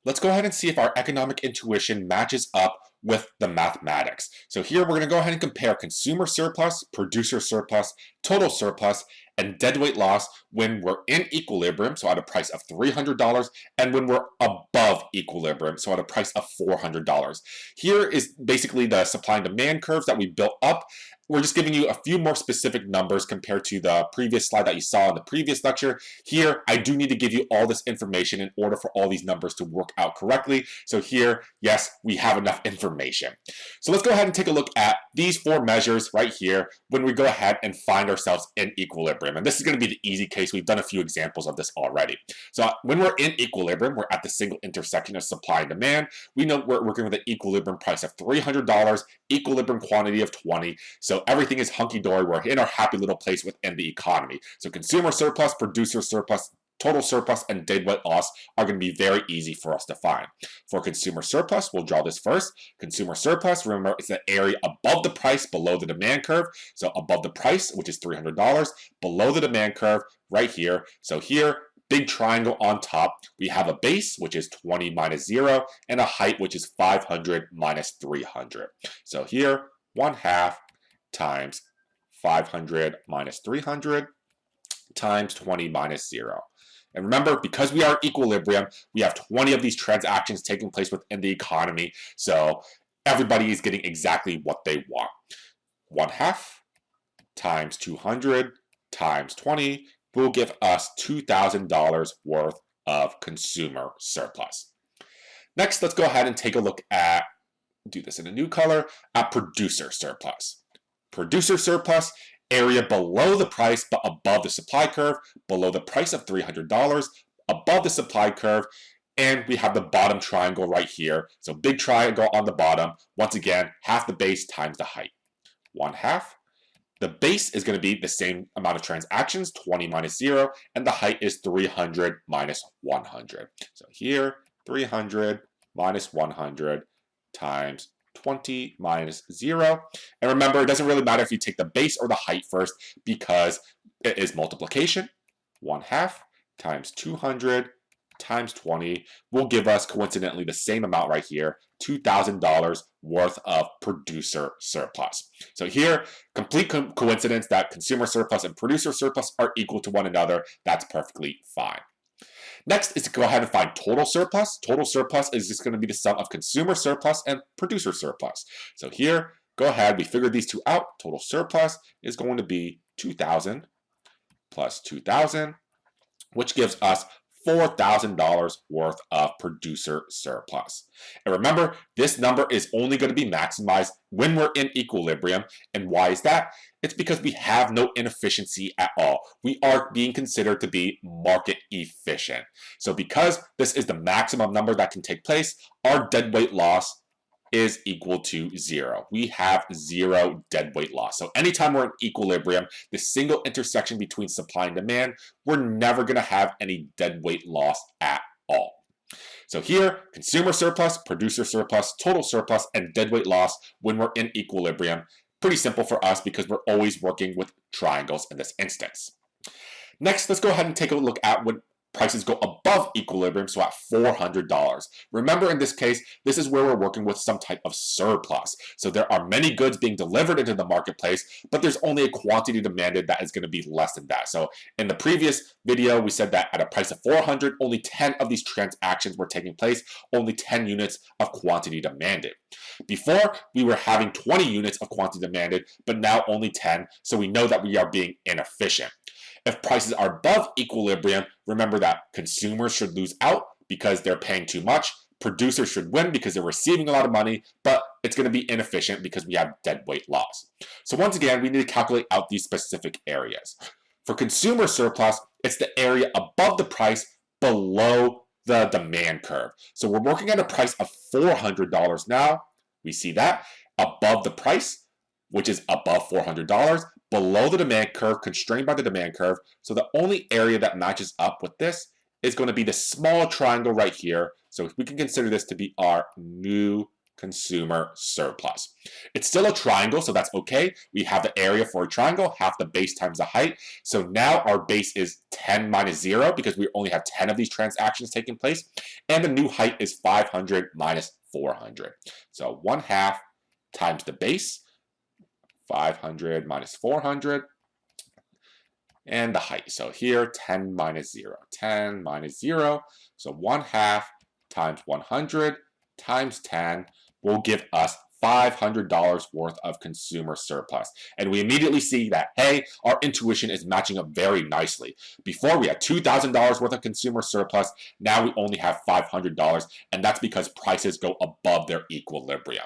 Let's go ahead and see if our economic intuition matches up with the mathematics. So here we're going to go ahead and compare consumer surplus, producer surplus, total surplus, and deadweight loss when we're in equilibrium, so at a price of $300, and when we're above equilibrium, so at a price of $400. Here is basically the supply and demand curves that we built up. We're just giving you a few more specific numbers compared to the previous slide that you saw in the previous lecture. Here, I do need to give you all this information in order for all these numbers to work out correctly. So here, yes, we have enough information. So let's go ahead and take a look at these four measures right here when we go ahead and find ourselves in equilibrium. And this is going to be the easy case. We've done a few examples of this already. So when we're in equilibrium, we're at the single intersection of supply and demand. We know we're working with an equilibrium price of $300, equilibrium quantity of 20. So everything is hunky-dory. We're in our happy little place within the economy. So consumer surplus, producer surplus, total surplus, and deadweight loss are going to be very easy for us to find. For consumer surplus, we'll draw this first. Consumer surplus, remember, it's the area above the price, below the demand curve. So above the price, which is $300, below the demand curve, right here. So here, big triangle on top, we have a base, which is 20 minus 0, and a height, which is 500 minus 300. So here, 1/2 times 500 minus 300 times 20 minus 0. And remember, because we are equilibrium, we have 20 of these transactions taking place within the economy, so everybody is getting exactly what they want. 1/2 times 200 times 20 will give us $2,000 worth of consumer surplus. Next, let's go ahead and take a look at, do this in a new color, at producer surplus. Producer surplus, area below the price but above the supply curve, below the price of $300, above the supply curve, and we have the bottom triangle right here. So big triangle on the bottom. Once again, half the base times the height. 1/2. The base is going to be the same amount of transactions, 20 minus 0, and the height is 300 minus 100. So here, 300 minus 100 times 20 minus 0. And remember, it doesn't really matter if you take the base or the height first because it is multiplication. 1/2 times 200 times 20 will give us, coincidentally, the same amount right here, $2,000 worth of producer surplus. So here, complete coincidence that consumer surplus and producer surplus are equal to one another. That's perfectly fine. Next is to go ahead and find total surplus. Total surplus is just going to be the sum of consumer surplus and producer surplus. So here, go ahead, we figured these two out. Total surplus is going to be 2,000 plus 2,000, which gives us $4,000 worth of producer surplus. And remember, this number is only going to be maximized when we're in equilibrium. And why is that? It's because we have no inefficiency at all. We are being considered to be market efficient. So because this is the maximum number that can take place, our deadweight loss is equal to 0. We have 0 deadweight loss. So anytime we're in equilibrium, the single intersection between supply and demand, we're never going to have any deadweight loss at all. So here, consumer surplus, producer surplus, total surplus, and deadweight loss when we're in equilibrium. Pretty simple for us because we're always working with triangles in this instance. Next, let's go ahead and take a look at when prices go above equilibrium, so at $400. Remember, in this case, this is where we're working with some type of surplus. So there are many goods being delivered into the marketplace, but there's only a quantity demanded that is going to be less than that. So in the previous video, we said that at a price of 400, only 10 of these transactions were taking place, only 10 units of quantity demanded. Before, we were having 20 units of quantity demanded, but now only 10, so we know that we are being inefficient. If prices are above equilibrium, remember that consumers should lose out because they're paying too much. Producers should win because they're receiving a lot of money, but it's going to be inefficient because we have deadweight loss. So once again, we need to calculate out these specific areas. For consumer surplus, it's the area above the price below the demand curve. So we're working at a price of $400 now. We see that above the price, which is above $400, below the demand curve, constrained by the demand curve. So the only area that matches up with this is going to be the small triangle right here. So we can consider this to be our new consumer surplus. It's still a triangle, so that's okay. We have the area for a triangle, half the base times the height. So now our base is 10 minus 0 because we only have 10 of these transactions taking place. And the new height is 500 minus 400. So 1/2 times the base, 500 minus 400, and the height. So here, 10 minus 0. 10 minus 0. So 1/2 times 100 times 10 will give us $500 worth of consumer surplus. And we immediately see that, hey, our intuition is matching up very nicely. Before we had $2,000 worth of consumer surplus, now we only have $500, and that's because prices go above their equilibrium.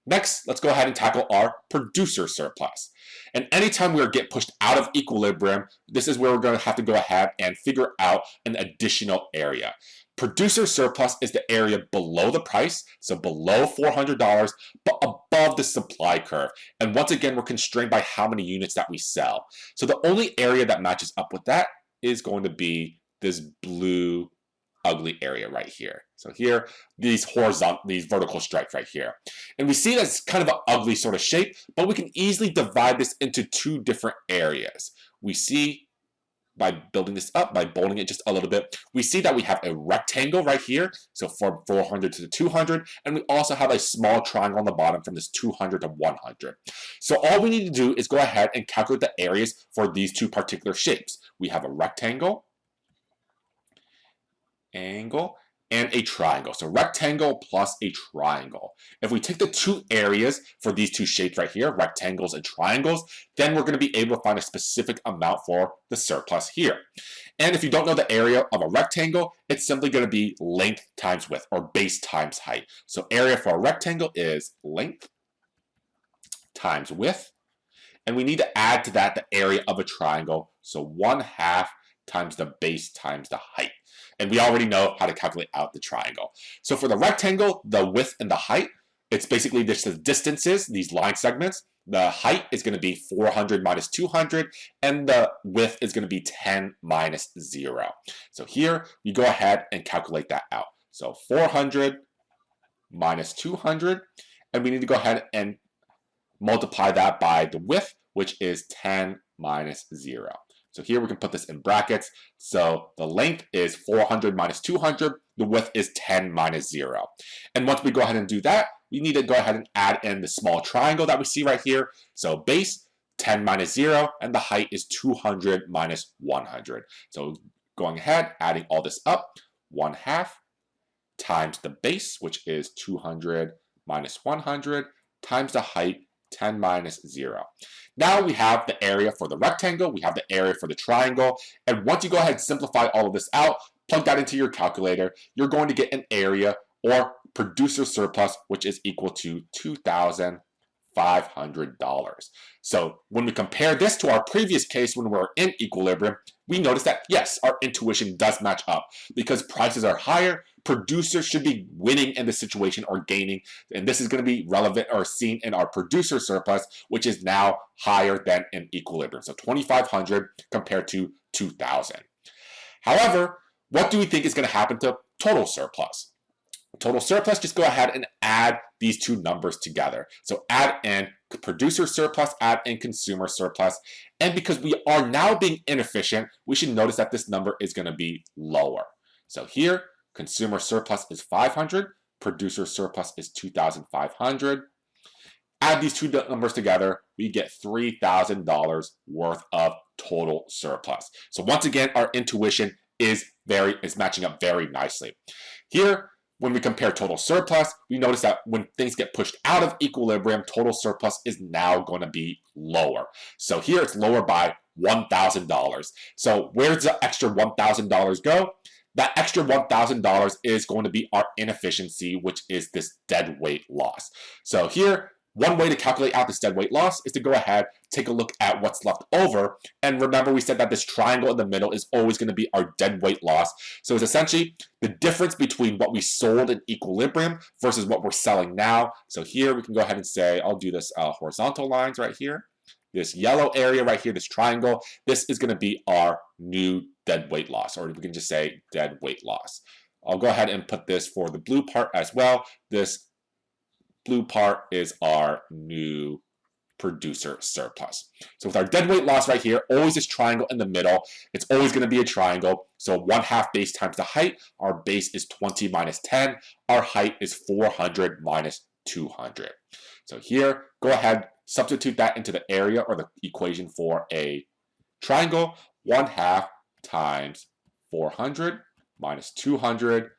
Next, let's go ahead and tackle our producer surplus. And anytime we get pushed out of equilibrium, this is where we're going to have to go ahead and figure out an additional area. Producer surplus is the area below the price, so below $400, but above the supply curve. And once again, we're constrained by how many units that we sell. So the only area that matches up with that is going to be this blue ugly area right here. So here, these vertical stripes right here. And we see that it's kind of an ugly sort of shape, but we can easily divide this into two different areas. We see by building this up, by bolding it just a little bit, we see that we have a rectangle right here, so from 400 to 200, and we also have a small triangle on the bottom from this 200 to 100. So all we need to do is go ahead and calculate the areas for these two particular shapes. We have a rectangle, and a triangle. So rectangle plus a triangle. If we take the two areas for these two shapes right here, rectangles and triangles, then we're going to be able to find a specific amount for the surplus here. And if you don't know the area of a rectangle, it's simply going to be length times width, or base times height. So area for a rectangle is length times width. And we need to add to that the area of a triangle. So 1/2 times the base times the height. And we already know how to calculate out the triangle. So for the rectangle, the width and the height, it's basically just the distances, these line segments. The height is going to be 400 minus 200, and the width is going to be 10 minus 0. So here, you go ahead and calculate that out. So 400 minus 200, and we need to go ahead and multiply that by the width, which is 10 minus 0. So here we can put this in brackets. So the length is 400 minus 200. The width is 10 minus 0. And once we go ahead and do that, we need to go ahead and add in the small triangle that we see right here. So base, 10 minus 0, and the height is 200 minus 100. So going ahead, adding all this up, 1/2 times the base, which is 200 minus 100, times the height, 10 minus 0. Now we have the area for the rectangle, we have the area for the triangle, and once you go ahead and simplify all of this out, plug that into your calculator, you're going to get an area or producer surplus, which is equal to $2,500. So when we compare this to our previous case when we're in equilibrium, we notice that yes, our intuition does match up. Because prices are higher, producers should be winning in this situation or gaining, and this is going to be relevant or seen in our producer surplus, which is now higher than in equilibrium. So 2,500 compared to 2,000. However, what do we think is going to happen to total surplus? Total surplus, just go ahead and add these two numbers together. So add in producer surplus, add in consumer surplus. And because we are now being inefficient, we should notice that this number is going to be lower. So here, consumer surplus is 500, producer surplus is 2,500. Add these two numbers together, we get $3,000 worth of total surplus. So once again, our intuition is matching up very nicely. Here, when we compare total surplus, we notice that when things get pushed out of equilibrium, total surplus is now going to be lower. So here it's lower by $1,000. So where does the extra $1,000 go? That extra $1,000 is going to be our inefficiency, which is this deadweight loss. So here, one way to calculate out this deadweight loss is to go ahead, take a look at what's left over. And remember, we said that this triangle in the middle is always going to be our deadweight loss. So it's essentially the difference between what we sold in equilibrium versus what we're selling now. So here we can go ahead and say, I'll do this horizontal lines right here. This yellow area right here, this triangle, this is going to be our new deadweight loss, or we can just say deadweight loss. I'll go ahead and put this for the blue part as well. This blue part is our new producer surplus. So with our deadweight loss right here, always this triangle in the middle, it's always going to be a triangle. So 1/2 base times the height, our base is 20 minus 10, our height is 400 minus 200. So here, go ahead, substitute that into the area or the equation for a triangle. 1/2 times 400 minus 200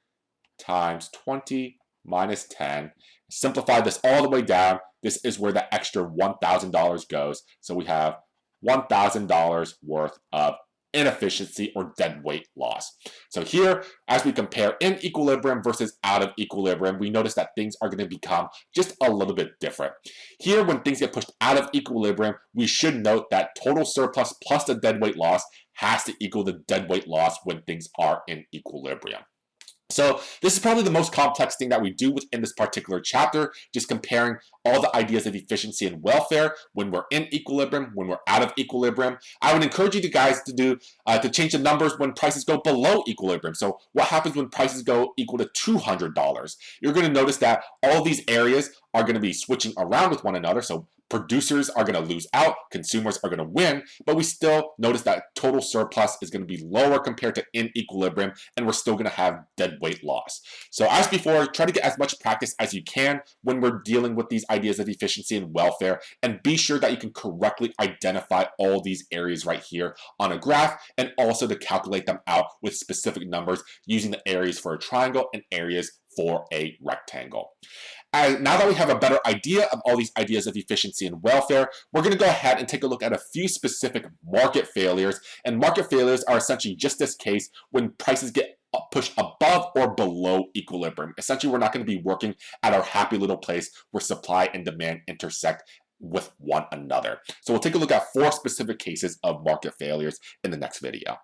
times 20 minus 10. Simplify this all the way down. This is where the extra $1,000 goes. So we have $1,000 worth of inefficiency or deadweight loss. So here, as we compare in equilibrium versus out of equilibrium, we notice that things are going to become just a little bit different. Here, when things get pushed out of equilibrium, we should note that total surplus plus the deadweight loss has to equal the deadweight loss when things are in equilibrium. So this is probably the most complex thing that we do within this particular chapter, just comparing all the ideas of efficiency and welfare when we're in equilibrium, when we're out of equilibrium. I would encourage you guys to do to change the numbers when prices go below equilibrium. So what happens when prices go equal to $200? You're going to notice that all these areas are going to be switching around with one another. So producers are going to lose out, consumers are going to win, but we still notice that total surplus is going to be lower compared to in equilibrium, and we're still going to have deadweight loss. So as before, try to get as much practice as you can when we're dealing with these ideas of efficiency and welfare, and be sure that you can correctly identify all these areas right here on a graph, and also to calculate them out with specific numbers using the areas for a triangle and areas for a rectangle. Now that we have a better idea of all these ideas of efficiency and welfare, we're going to go ahead and take a look at a few specific market failures. And market failures are essentially just this case when prices get pushed above or below equilibrium. Essentially, we're not going to be working at our happy little place where supply and demand intersect with one another. So we'll take a look at 4 specific cases of market failures in the next video.